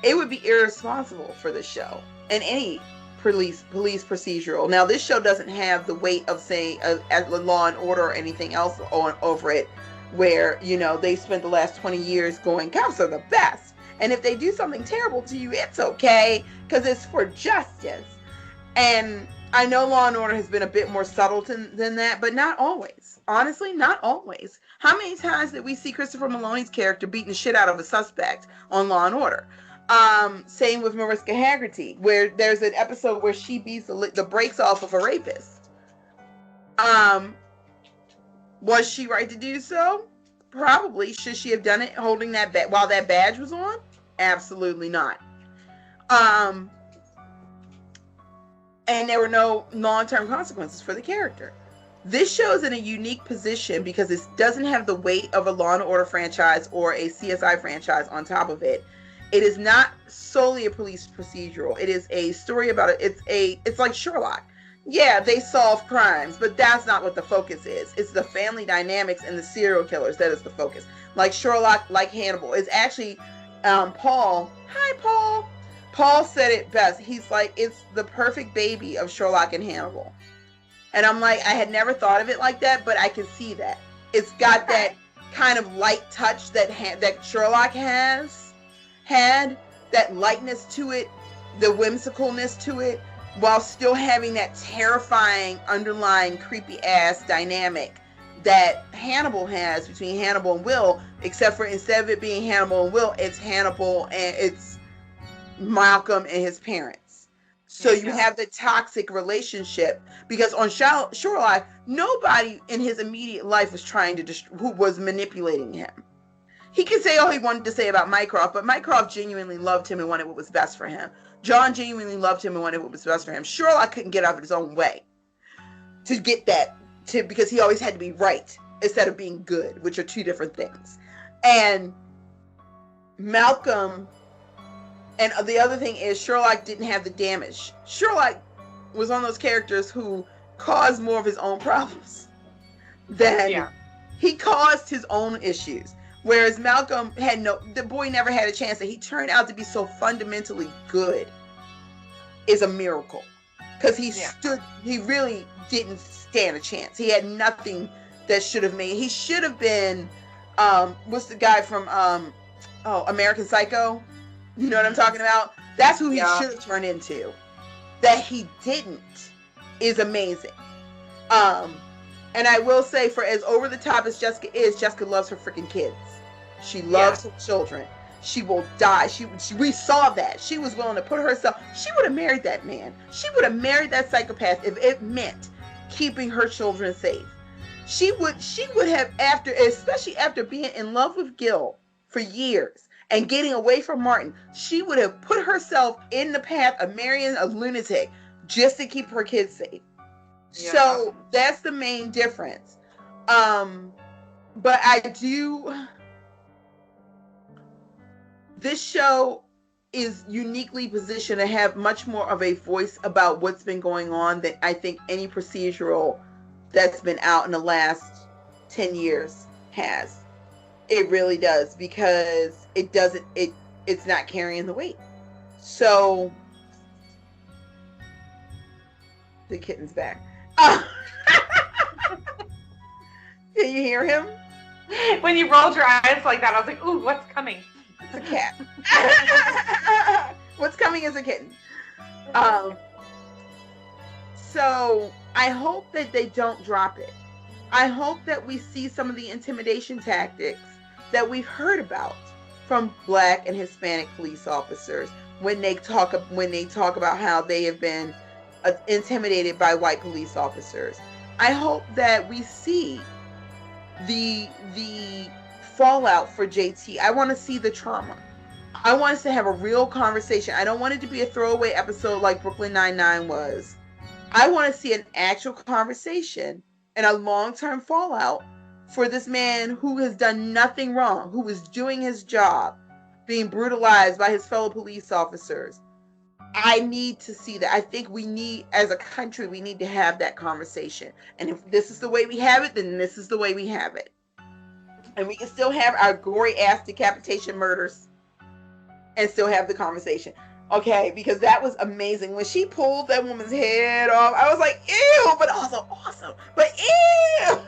It would be irresponsible for the show and any police procedural. Now, this show doesn't have the weight of, say, Law and Order or anything else over it, where, you know, they spent the last 20 years going, cops are the best. And if they do something terrible to you, it's okay, because it's for justice. And I know Law and Order has been a bit more subtle than that, but not always. Honestly, not always. How many times did we see Christopher Maloney's character beating the shit out of a suspect on Law and Order? Same with Mariska Hargitay, where there's an episode where she beats the brakes off of a rapist. Was she right to do so? Probably. Should she have done it holding that while that badge was on? Absolutely not. And there were no long-term consequences for the character. This show is in a unique position because it doesn't have the weight of a Law and Order franchise or a CSI franchise on top of it. It is not solely a police procedural. It is a story about it. It's like Sherlock. Yeah, they solve crimes, but that's not what the focus is. It's the family dynamics and the serial killers that is the focus. Like Sherlock, like Hannibal. It's actually Paul. Hi, Paul. Paul said it best. He's like, it's the perfect baby of Sherlock and Hannibal. And I'm like, I had never thought of it like that, but I can see that. It's got that kind of light touch that Sherlock had, that lightness to it, the whimsicalness to it, while still having that terrifying, underlying, creepy-ass dynamic that Hannibal has between Hannibal and Will, except for instead of it being Hannibal and Will, it's Hannibal and it's Malcolm and his parents. So you have the toxic relationship, because on Sherlock, nobody in his immediate life was who was manipulating him. He could say all he wanted to say about Mycroft, but Mycroft genuinely loved him and wanted what was best for him. John genuinely loved him and wanted what was best for him. Sherlock couldn't get out of his own way to get that, because he always had to be right instead of being good, which are two different things. And Malcolm, and the other thing is Sherlock didn't have the damage. Sherlock was one of those characters who caused more of his own problems than he caused his own issues. Whereas Malcolm the boy never had a chance, and he turned out to be so fundamentally good is a miracle. Because he really didn't stand a chance. He had nothing that should have made. He should have been, what's the guy from, American Psycho? You know what I'm talking about? That's who he should have turned into. That he didn't is amazing. And I will say, for as over the top as Jessica is, Jessica loves her freaking kids. She loves her children. She will die. We saw that. She was willing to put herself. She would have married that man. She would have married that psychopath if it meant keeping her children safe. She would have, especially after being in love with Gil for years and getting away from Martin, she would have put herself in the path of marrying a lunatic just to keep her kids safe. Yeah. So that's the main difference. But this show is uniquely positioned to have much more of a voice about what's been going on than I think any procedural that's been out in the last 10 years has. It really does, because it's not carrying the weight. So the kitten's back. Can you hear him? When you rolled your eyes like that, I was like, ooh, what's coming? It's a cat. What's coming is a kitten. So I hope that they don't drop it. I hope that we see some of the intimidation tactics that we've heard about from Black and Hispanic police officers when they talk about how they have been intimidated by white police officers. I hope that we see the fallout for JT. I want to see the trauma. I want us to have a real conversation. I don't want it to be a throwaway episode like Brooklyn Nine-Nine was. I want to see an actual conversation and a long-term fallout for this man who has done nothing wrong, who was doing his job, being brutalized by his fellow police officers. I need to see that. I think we need, as a country, we need to have that conversation. And if this is the way we have it, then this is the way we have it. And we can still have our gory ass decapitation murders and still have the conversation. Okay, because that was amazing. When she pulled that woman's head off, I was like, ew, but also awesome. But ew!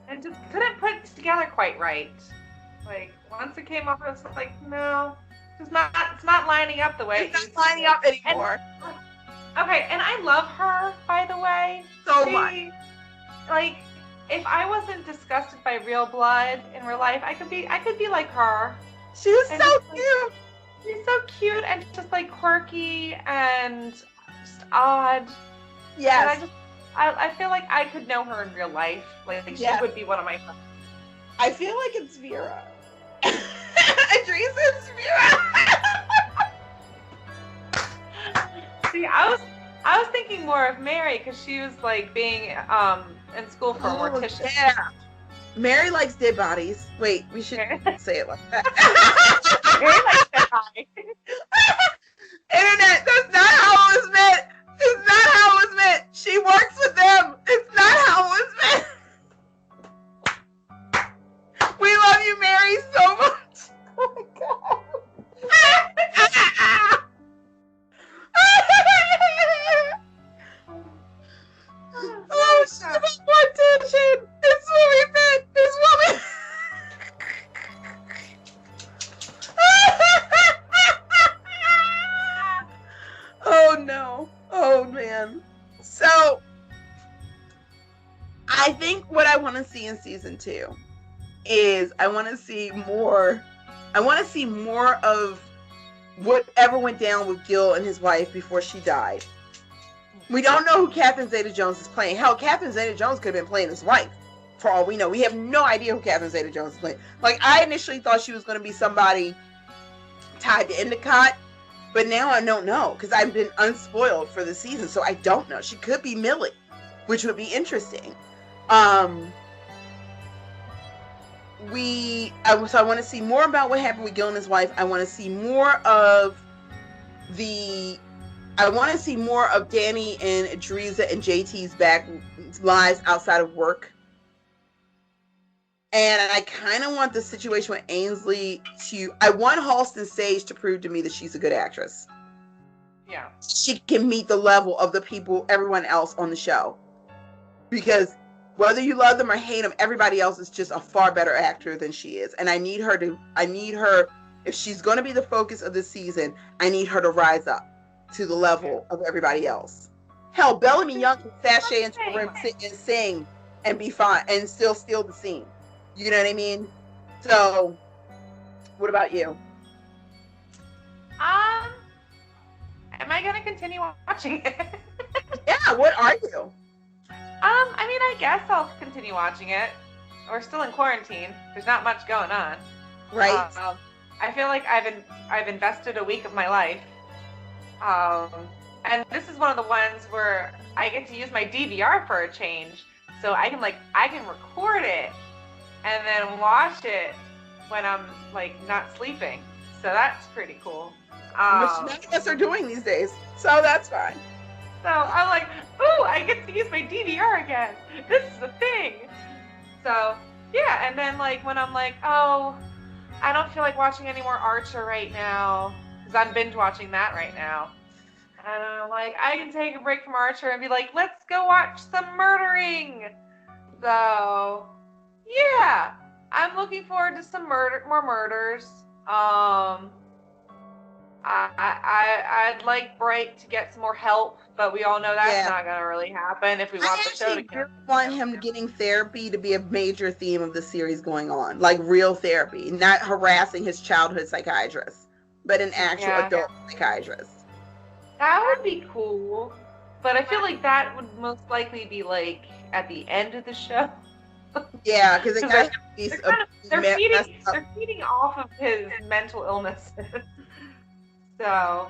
And just couldn't put it together quite right. Like, once it came off, I was like, no, it's not lining up the way it's not lining up anymore. Okay, and I love her, by the way. So much. Like, if I wasn't disgusted by real blood in real life, I could be like her. She was so cute. She's so cute and just like quirky and just odd. Yes. And I feel like I could know her in real life. Like she would be one of my friends. I feel like it's Vera. Idris is Vera. See, I was thinking more of Mary because she was like being in school for a mortician. Yeah. Mary likes dead bodies. Wait, we should say it like that. Mary likes dead bodies. Internet, that's not how it was meant. It's not how it was meant. She works with them. It's not how it was meant. We love you, Mary, so much. Oh my God. Oh, she's about more attention. It's what we meant. It's what we... Oh, no. Oh, man. So, I think what I want to see in season 2 is I want to see more of whatever went down with Gil and his wife before she died. We don't know who Catherine Zeta-Jones is playing. Hell, Catherine Zeta-Jones could have been playing his wife, for all we know. We have no idea who Catherine Zeta-Jones is playing. Like, I initially thought she was going to be somebody tied to Endicott, but now I don't know, because I've been unspoiled for the season, so I don't know. She could be Millie, which would be interesting. So I want to see more about what happened with Gil and his wife. I want to see more of Danny and Idrisa and JT's lives outside of work. And I kind of want the situation with Ainsley I want Halston Sage to prove to me that she's a good actress. Yeah. She can meet the level of everyone else on the show. Because whether you love them or hate them, everybody else is just a far better actor than she is. And I need her, if she's going to be the focus of this season, I need her to rise up to the level of everybody else. Hell, Bellamy Young can sashay into the room and sing and be fine and still steal the scene. You know what I mean? So, what about you? Am I gonna continue watching it? Yeah, what are you? I mean, I guess I'll continue watching it. We're still in quarantine. There's not much going on. Right. I feel like I've invested a week of my life. And this is one of the ones where I get to use my DVR for a change. So I can record it and then watch it when I'm like not sleeping. So that's pretty cool. Which none of us are doing these days. So that's fine. So I'm like, ooh, I get to use my DVR again. This is the thing. So yeah, and then like when I'm like, oh, I don't feel like watching any more Archer right now because I'm binge watching that right now. And I'm like, I can take a break from Archer and be like, let's go watch some murdering. So yeah, I'm looking forward to some more murders. I'd like Bright to get some more help, but we all know that's not gonna really happen if we want the show to continue. I want him getting therapy to be a major theme of the series going on, like real therapy, not harassing his childhood psychiatrist, but an actual adult psychiatrist. That would be cool, but I feel like that would most likely be like at the end of the show. Yeah, because they're feeding off of his mental illnesses. So,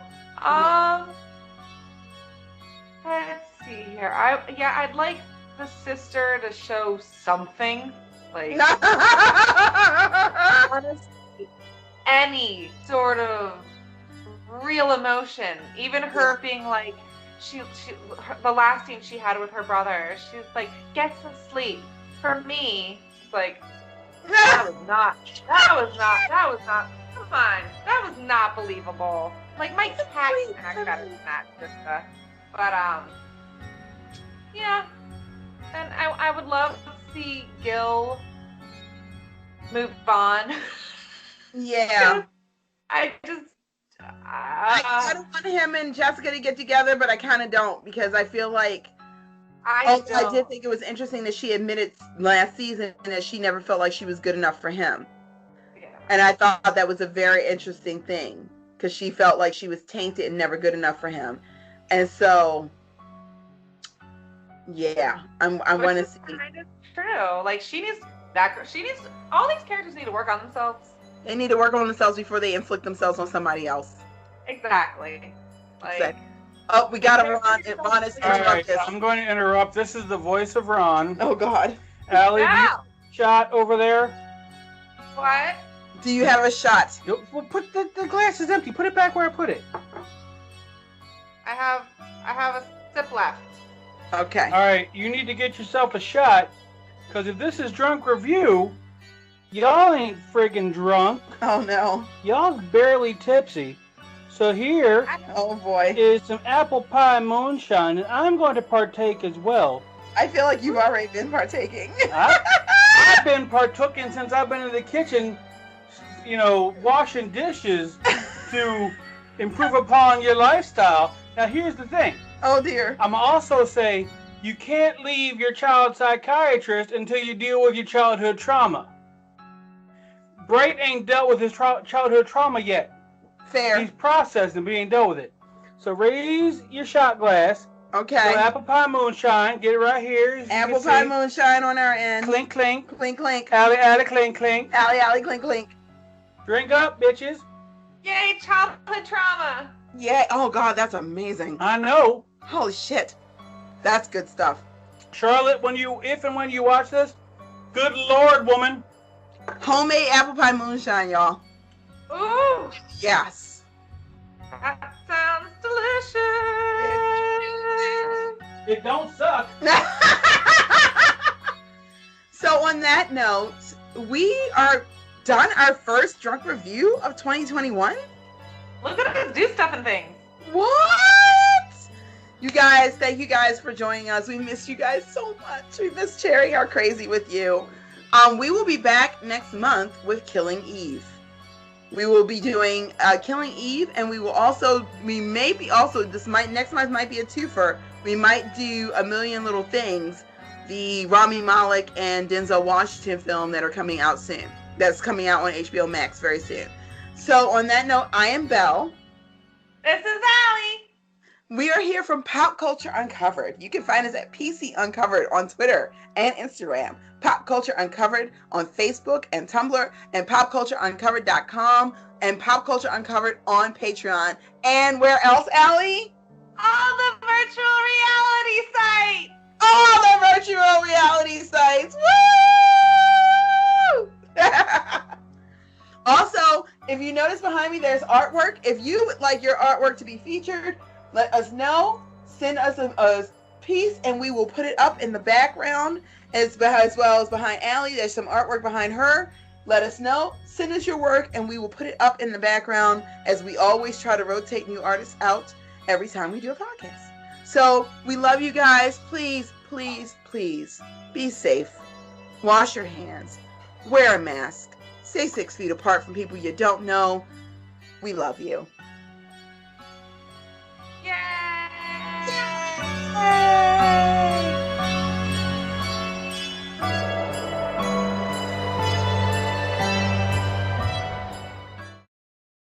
let's see here. I'd like the sister to show something. Like, honestly, any sort of real emotion. Even her being like, the last scene she had with her brother, she's like, get some sleep. For me, it's like, that was not, come on, that was not believable. Like, my cat smacked better than that, Krista. But, yeah. And I would love to see Gil move on. Yeah. I don't want him and Jessica to get together, but I kind of don't, because I feel like I did think it was interesting that she admitted last season that she never felt like she was good enough for him. Yeah. And I thought that was a very interesting thing, because she felt like she was tainted and never good enough for him. And so, yeah, I want to see. Kind of true. Like, all these characters need to work on themselves. They need to work on themselves before they inflict themselves on somebody else. Exactly. Like, oh, we got Ron. Ron is interrupted. Right, I'm going to interrupt. This is the voice of Ron. Oh, God. Allie, shot over there. What? Do you have a shot? Well, put the glass is empty. Put it back where I put it. I have a sip left. Okay. All right. You need to get yourself a shot, because if this is drunk review, y'all ain't friggin' drunk. Oh, no. Y'all's barely tipsy. So here is some apple pie moonshine, and I'm going to partake as well. I feel like you've already been partaking. I've been partaking since I've been in the kitchen, washing dishes to improve upon your lifestyle. Now, here's the thing. Oh, dear. I'm also say you can't leave your child psychiatrist until you deal with your childhood trauma. Bright ain't dealt with his childhood trauma yet. Fair. He's processing, but he ain't dealt with it. So raise your shot glass. Okay. So apple pie moonshine. Get it right here. Apple pie moonshine on our end. Clink, clink. Clink, clink. Allie, clink, clink. Allie, clink, clink. Drink up, bitches. Yay, childhood trauma. Yeah. Oh, God, that's amazing. I know. Holy shit. That's good stuff. Charlotte, if and when you watch this, good Lord, woman. Homemade apple pie moonshine, y'all. Ooh. Yes. That sounds delicious. It don't suck. So on that note, we are done our first drunk review of 2021. Look at us do stuff and things. What? You guys, thank you guys for joining us. We miss you guys so much. We miss sharing our crazy with you. We will be back next month with Killing Eve. We will be doing Killing Eve, and next month might be a twofer. We might do A Million Little Things, the Rami Malek and Denzel Washington film that are coming out soon. That's coming out on HBO Max very soon. So on that note, I am Belle. This is Allie. We are here from Pop Culture Uncovered. You can find us at PC Uncovered on Twitter and Instagram. Pop Culture Uncovered on Facebook and Tumblr, and popcultureuncovered.com, and Pop Culture Uncovered on Patreon. And where else, Allie? All the virtual reality sites. All the virtual reality sites. Woo! Also, if you notice behind me, there's artwork. If you would like your artwork to be featured, let us know. Send us a piece, and we will put it up in the background as well as behind Allie. There's some artwork behind her. Let us know. Send us your work, and we will put it up in the background, as we always try to rotate new artists out every time we do a podcast. So we love you guys. Please, please, please be safe. Wash your hands. Wear a mask. Stay 6 feet apart from people you don't know. We love you.